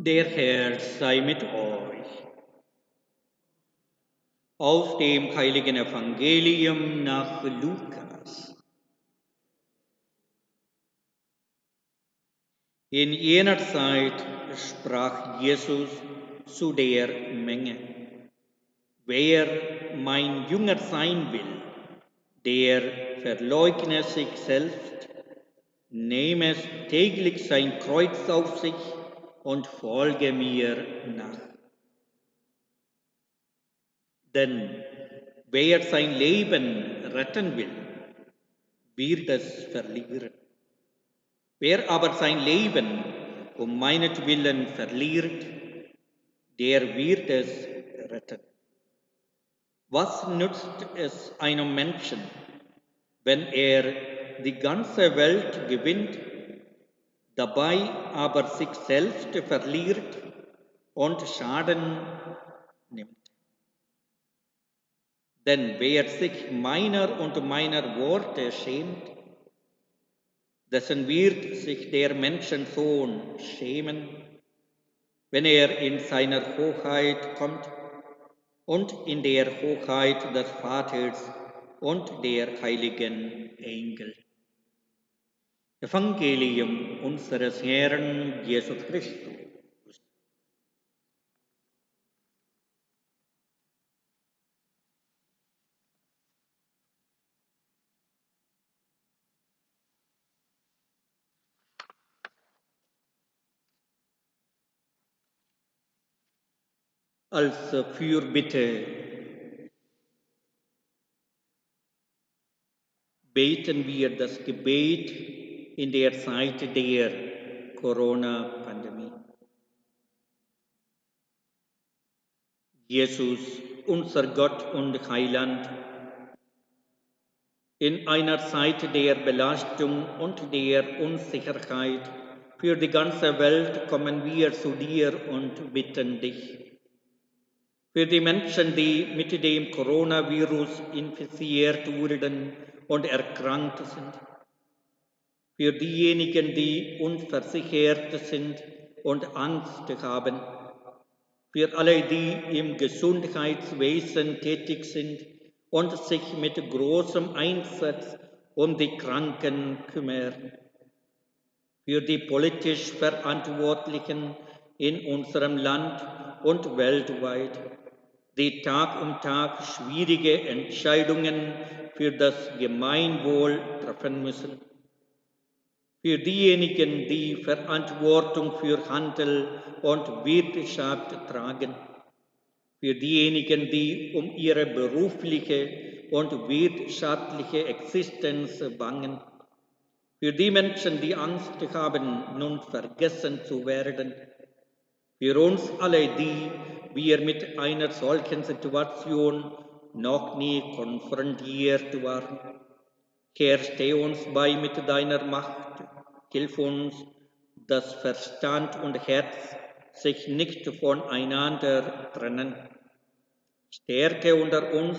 Der Herr sei mit euch. Aus dem heiligen Evangelium nach Lukas. In jener Zeit sprach Jesus zu der Menge. Wer mein Jünger sein will, der verleugne sich selbst, nehme täglich sein Kreuz auf sich und folge mir nach. Denn wer sein Leben retten will, wird es verlieren. Wer aber sein Leben um meinetwillen verliert, der wird es retten. Was nützt es einem Menschen, wenn er die ganze Welt gewinnt, dabei aber sich selbst verliert und Schaden nimmt? Denn wer sich meiner und meiner Worte schämt, dessen wird sich der Menschensohn schämen, wenn er in seiner Hoheit kommt und in der Hoheit des Vaters und der heiligen Engel. Evangelium unseres Herrn Jesus Christus. Als Fürbitte beten wir das Gebet in der Zeit der Corona-Pandemie. Jesus, unser Gott und Heiland, in einer Zeit der Belastung und der Unsicherheit für die ganze Welt kommen wir zu dir und bitten dich. Für die Menschen, die mit dem Coronavirus infiziert wurden und erkrankt sind. Für diejenigen, die unversichert sind und Angst haben. Für alle, die im Gesundheitswesen tätig sind und sich mit großem Einsatz um die Kranken kümmern. Für die politisch Verantwortlichen in unserem Land und weltweit, die Tag um Tag schwierige Entscheidungen für das Gemeinwohl treffen müssen. Für diejenigen, die Verantwortung für Handel und Wirtschaft tragen. Für diejenigen, die um ihre berufliche und wirtschaftliche Existenz bangen. Für die Menschen, die Angst haben, nun vergessen zu werden. Für uns alle, die wir mit einer solchen Situation noch nie konfrontiert waren. Herr, steh uns bei mit deiner Macht. Hilf uns, dass Verstand und Herz sich nicht voneinander trennen. Stärke unter uns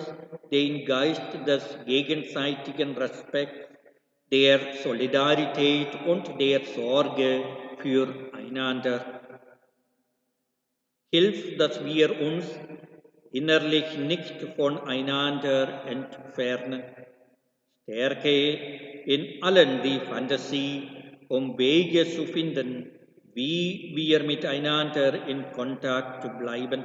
den Geist des gegenseitigen Respekts, der Solidarität und der Sorge füreinander. Hilf, dass wir uns innerlich nicht voneinander entfernen. Stärke in allen die Fantasie, um Wege zu finden, wie wir miteinander in Kontakt bleiben.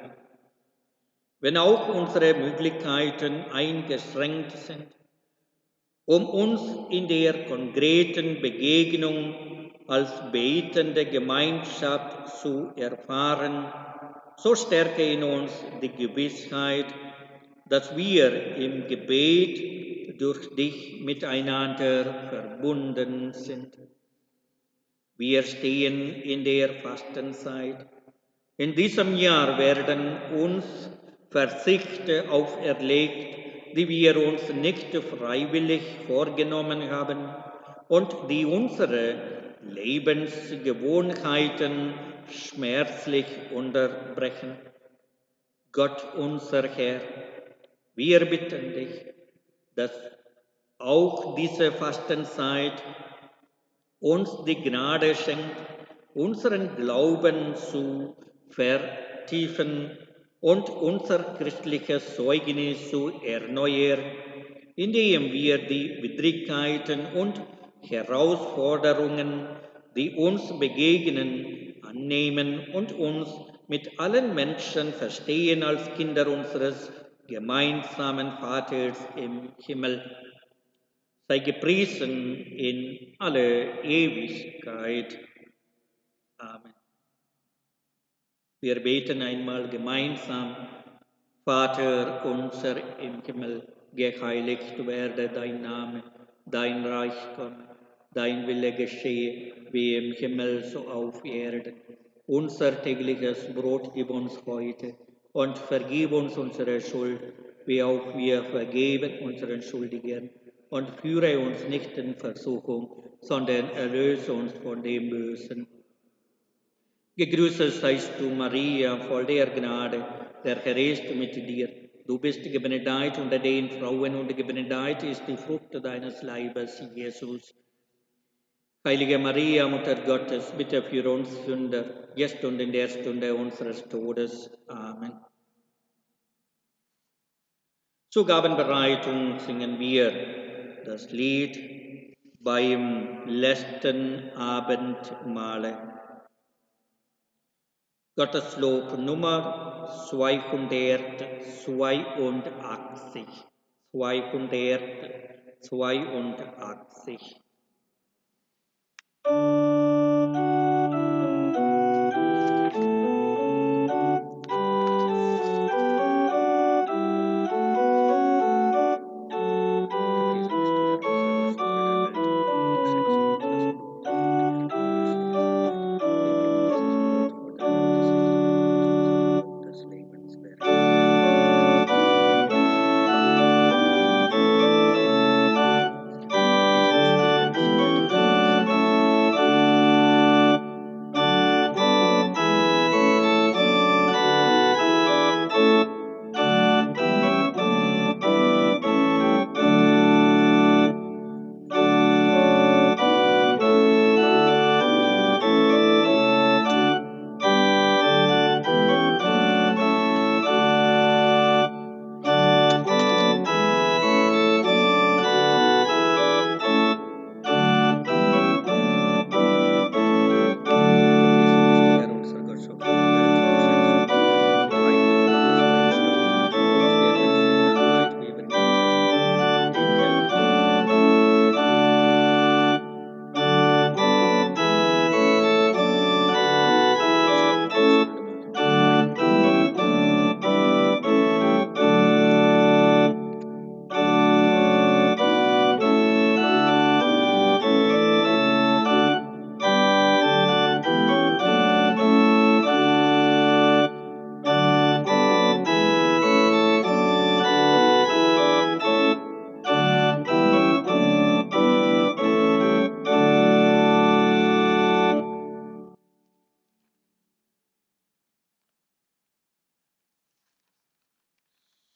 Wenn auch unsere Möglichkeiten eingeschränkt sind, um uns in der konkreten Begegnung als betende Gemeinschaft zu erfahren, so stärke in uns die Gewissheit, dass wir im Gebet durch dich miteinander verbunden sind. Wir stehen in der Fastenzeit. In diesem Jahr werden uns Verzichte auferlegt, die wir uns nicht freiwillig vorgenommen haben und die unsere Lebensgewohnheiten schmerzlich unterbrechen. Gott unser Herr, wir bitten dich, dass auch diese Fastenzeit uns die Gnade schenkt, unseren Glauben zu vertiefen und unser christliches Zeugnis zu erneuern, indem wir die Widrigkeiten und Herausforderungen, die uns begegnen, annehmen und uns mit allen Menschen verstehen als Kinder unseres gemeinsamen Vaters im Himmel. Sei gepriesen in alle Ewigkeit. Amen. Wir beten einmal gemeinsam. Vater unser im Himmel, geheiligt werde dein Name, dein Reich komme, dein Wille geschehe, wie im Himmel so auf Erden. Unser tägliches Brot gib uns heute und vergib uns unsere Schuld, wie auch wir vergeben unseren Schuldigen. Und führe uns nicht in Versuchung, sondern erlöse uns von dem Bösen. Gegrüßet seist du, Maria, voll der Gnade, der Herr ist mit dir. Du bist gebenedeit unter den Frauen und gebenedeit ist die Frucht deines Leibes, Jesus. Heilige Maria, Mutter Gottes, bitte für uns Sünder, jetzt und in der Stunde unseres Todes. Amen. Zur Gabenbereitung singen wir das Lied beim letzten Abendmahle. Gotteslob Nummer 282. 282.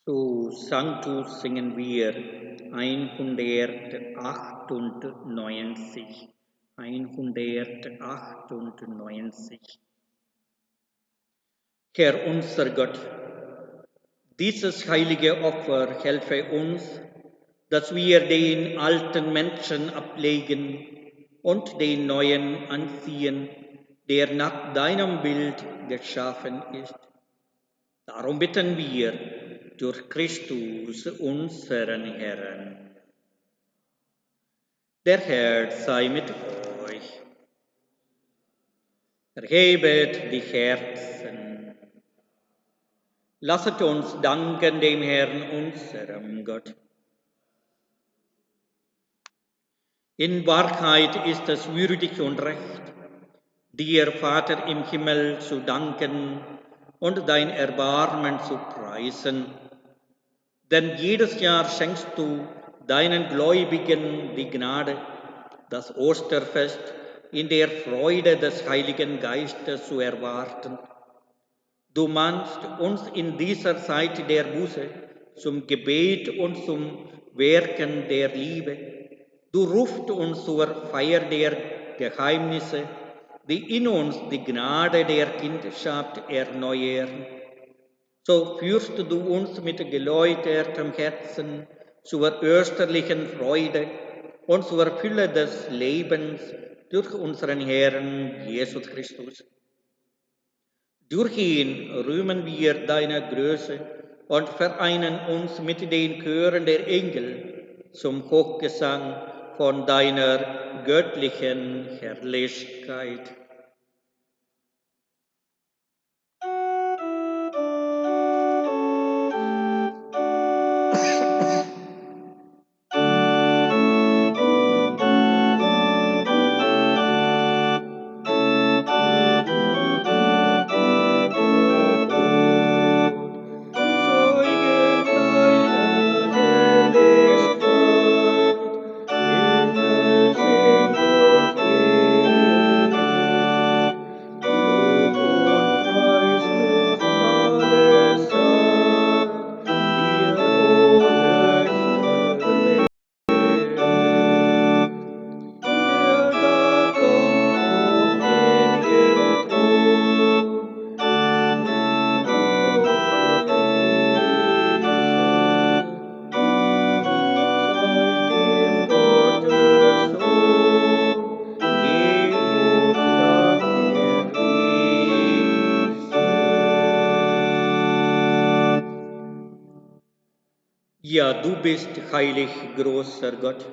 Zu Sanctus singen wir 198. 198. Herr unser Gott, dieses heilige Opfer helfe uns, dass wir den alten Menschen ablegen und den neuen anziehen, der nach deinem Bild geschaffen ist. Darum bitten wir durch Christus, unseren Herrn. Der Herr sei mit euch. Erhebet die Herzen. Lasset uns danken dem Herrn, unserem Gott. In Wahrheit ist es würdig und recht, dir, Vater im Himmel, zu danken und dein Erbarmen zu preisen. Denn jedes Jahr schenkst du deinen Gläubigen die Gnade, das Osterfest in der Freude des Heiligen Geistes zu erwarten. Du mahnst uns in dieser Zeit der Buße zum Gebet und zum Werken der Liebe. Du rufst uns zur Feier der Geheimnisse, die in uns die Gnade der Kindschaft erneuern. So führst du uns mit geläutertem Herzen zur österlichen Freude und zur Fülle des Lebens durch unseren Herrn Jesus Christus. Durch ihn rühmen wir deine Größe und vereinen uns mit den Chören der Engel zum Hochgesang von deiner göttlichen Herrlichkeit. Ja, du bist heilig, großer Gott.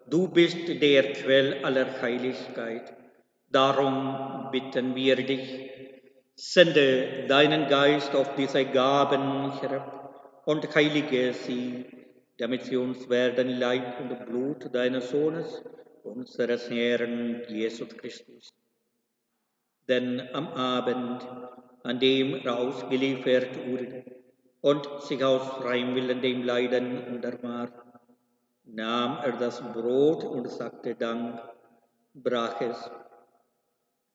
Du bist der Quell aller Heiligkeit. Darum bitten wir dich, sende deinen Geist auf diese Gaben herab und heilige sie, damit sie uns werden Leib und Blut deines Sohnes, unseres Herrn Jesus Christus. Denn am Abend, an dem er ausgeliefert wurde und sich aus freiem Willen dem Leiden unterwarf, nahm er das Brot und sagte Dank, brach es,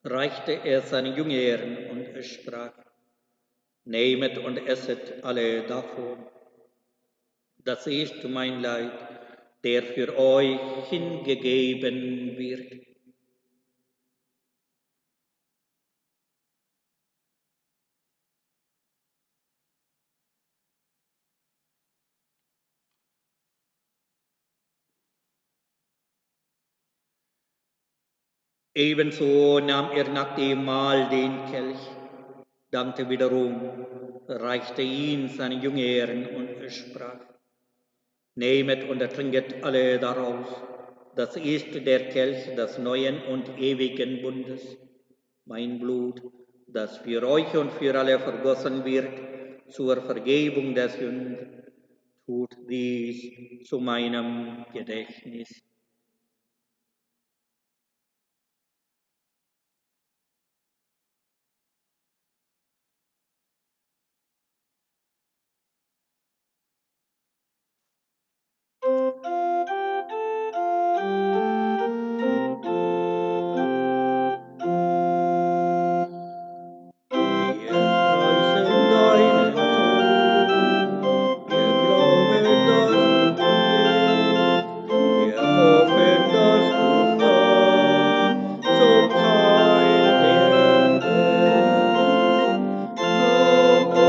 reichte es seinen Jüngern und sprach, nehmet und esset alle davon. Das ist mein Leib, der für euch hingegeben wird. Ebenso nahm er nach dem Mahl den Kelch, dankte wiederum, reichte ihn seinen Jüngern und sprach, nehmet und trinket alle daraus, das ist der Kelch des neuen und ewigen Bundes, mein Blut, das für euch und für alle vergossen wird, zur Vergebung der Sünden. Tut dies zu meinem Gedächtnis. Wir preisen deinen Tod, wir glauben, dass du lebst, wir hoffen, dass du kommst zum Heil der Welt. Komm, o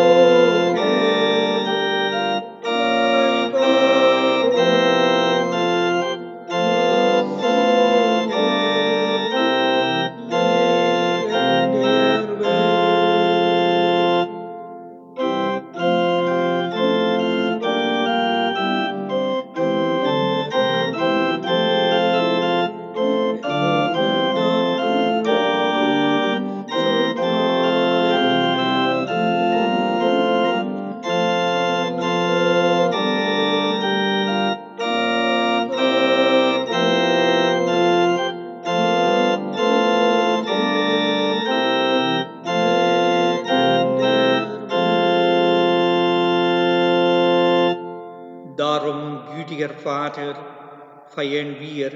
Herr, bleib bei uns. Komm, o Herr, Leben der Welt. Darum, gütiger Vater, feiern wir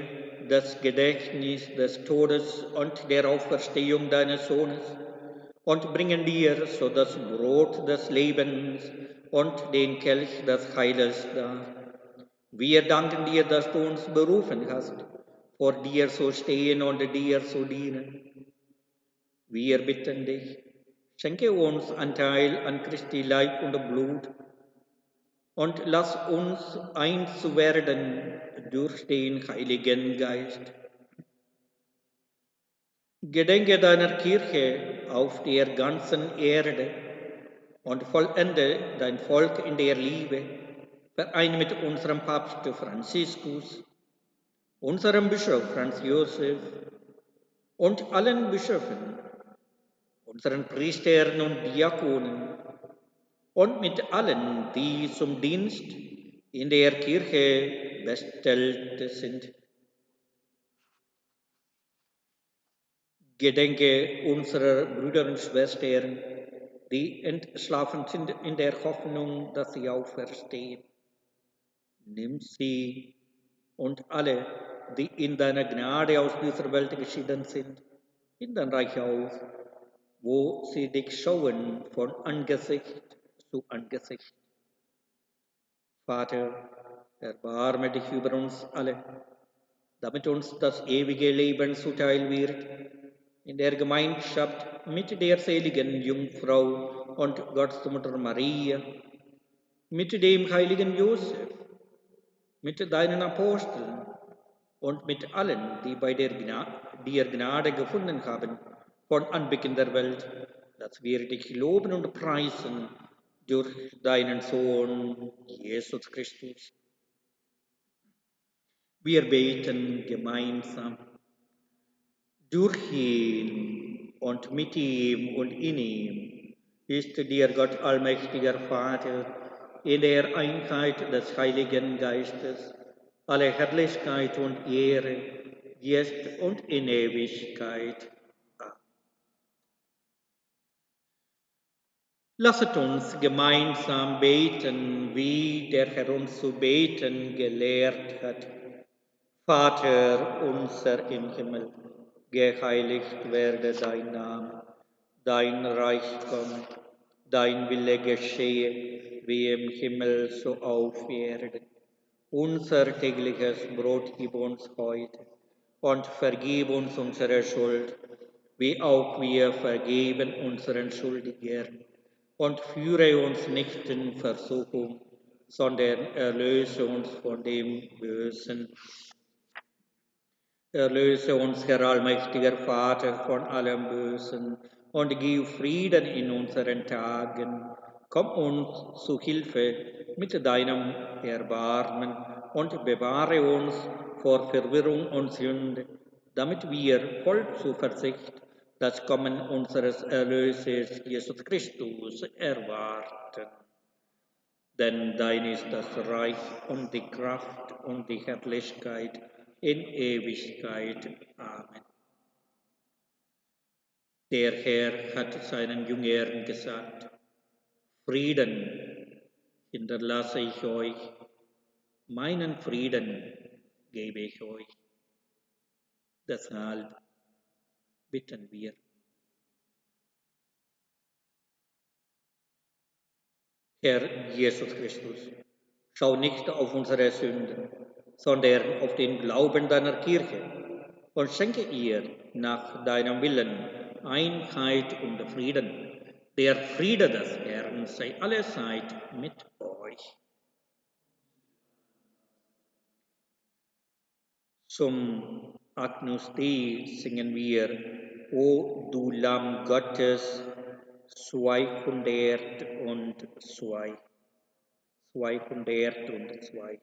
das Gedächtnis des Todes und der Auferstehung deines Sohnes und bringen dir so das Brot des Lebens und den Kelch des Heiles dar. Wir danken dir, dass du uns berufen hast, vor dir zu stehen und dir zu dienen. Wir bitten dich, schenke uns Anteil an Christi Leib und Blut und lass uns eins werden durch den Heiligen Geist. Gedenke deiner Kirche auf der ganzen Erde und vollende dein Volk in der Liebe, vereine mit unserem Papst Franziskus, unserem Bischof Franz Josef und allen Bischöfen, unseren Priestern und Diakonen und mit allen, die zum Dienst in der Kirche bestellt sind. Gedenke unserer Brüder und Schwestern, die entschlafen sind in der Hoffnung, dass sie auferstehen. Nimm sie und alle, die in deiner Gnade aus dieser Welt geschieden sind, in dein Reich auf, wo sie dich schauen von Angesicht zu Angesicht. Vater, erbarme dich über uns alle, damit uns das ewige Leben zuteil wird, in der Gemeinschaft mit der seligen Jungfrau und Gottesmutter Maria, mit dem heiligen Josef, mit deinen Aposteln und mit allen, die bei dir Gnade gefunden haben, von Anbeginn der Welt, dass wir dich loben und preisen durch deinen Sohn Jesus Christus. Wir beten gemeinsam durch ihn und mit ihm und in ihm ist dir Gott allmächtiger Vater in der Einheit des Heiligen Geistes alle Herrlichkeit und Ehre, jetzt und in Ewigkeit. Amen. Lasset uns gemeinsam beten, wie der Herr uns zu beten gelehrt hat. Vater unser im Himmel, geheiligt werde dein Name, dein Reich komme, dein Wille geschehe, wie im Himmel so auf Erden. Unser tägliches Brot gib uns heute und vergib uns unsere Schuld, wie auch wir vergeben unseren Schuldigern. Und führe uns nicht in Versuchung, sondern erlöse uns von dem Bösen. Erlöse uns, Herr allmächtiger Vater, von allem Bösen und gib Frieden in unseren Tagen. Komm uns zu Hilfe mit deinem Erbarmen und bewahre uns vor Verwirrung und Sünde, damit wir voll Zuversicht das Kommen unseres Erlösers Jesus Christus erwarten. Denn dein ist das Reich und die Kraft und die Herrlichkeit in Ewigkeit. Amen. Der Herr hat seinen Jüngern gesagt, Frieden hinterlasse ich euch, meinen Frieden gebe ich euch. Deshalb bitten wir. Herr Jesus Christus, schau nicht auf unsere Sünden, sondern auf den Glauben deiner Kirche und schenke ihr nach deinem Willen Einheit und Frieden. Der Friede des Herrn sei allezeit mit euch. Zum Agnus Dei singen wir, O du Lamm Gottes, 202. 202.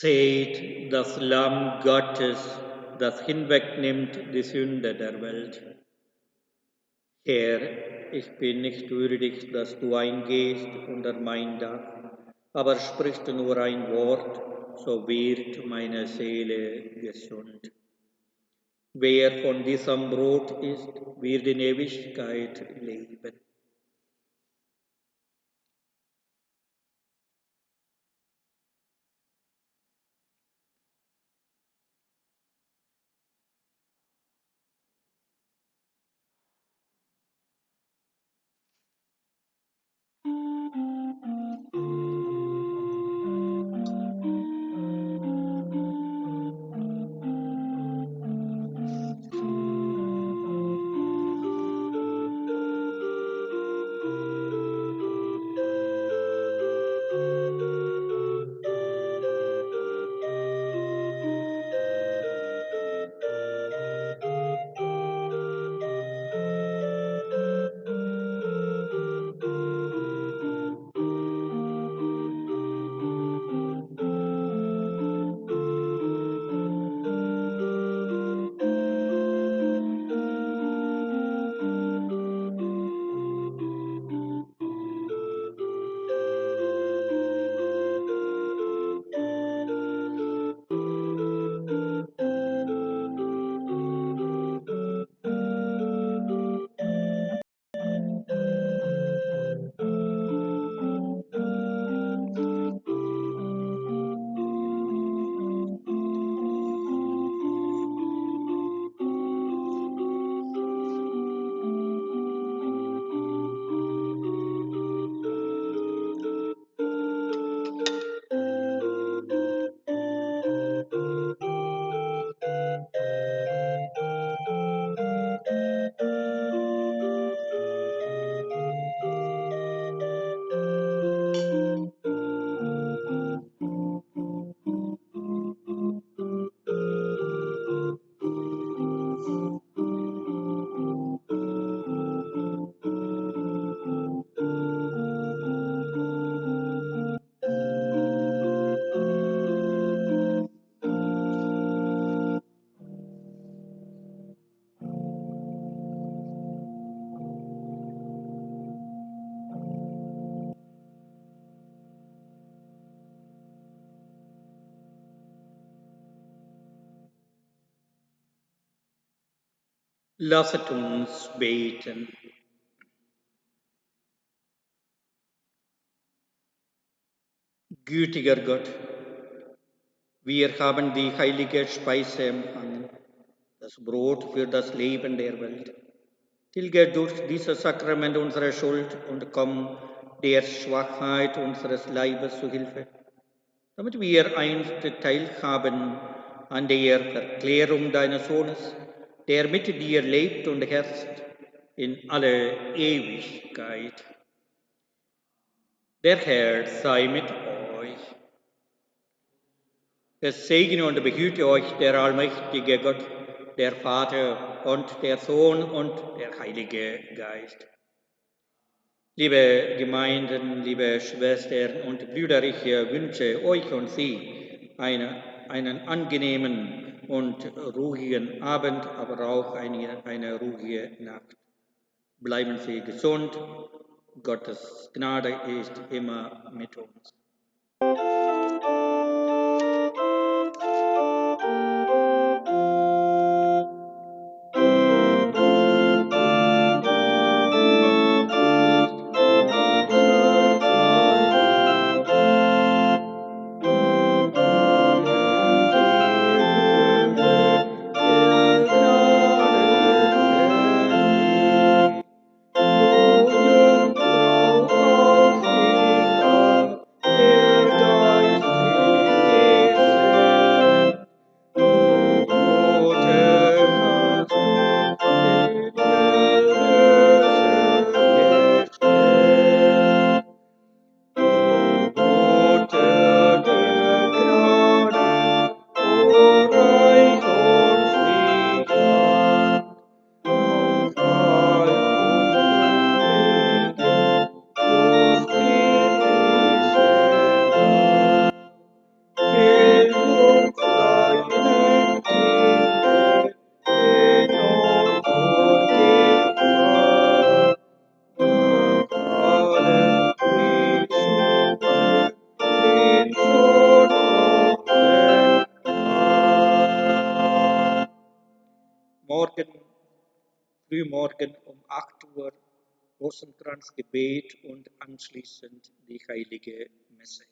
Seht das Lamm Gottes, das hinwegnimmt die Sünde der Welt. Herr, ich bin nicht würdig, dass du eingehst unter mein Dach, aber sprichst du nur ein Wort, so wird meine Seele gesund. Wer von diesem Brot isst, wird in Ewigkeit leben. Lasset uns beten. Gütiger Gott, wir haben die heilige Speise empfangen, das Brot für das Leben der Welt. Tilge durch dieses Sakrament unsere Schuld und komm der Schwachheit unseres Leibes zu Hilfe, damit wir einst teilhaben an der Verklärung deines Sohnes, der mit dir lebt und herrscht in alle Ewigkeit. Der Herr sei mit euch. Es segne und behüte euch der allmächtige Gott, der Vater und der Sohn und der Heilige Geist. Liebe Gemeinden, liebe Schwestern und Brüder, ich wünsche euch und Sie einen angenehmen und ruhigen Abend, aber auch eine ruhige Nacht. Bleiben Sie gesund. Gottes Gnade ist immer mit uns. Frühmorgen um 8 Uhr Rosenkranzgebet und anschließend die heilige Messe.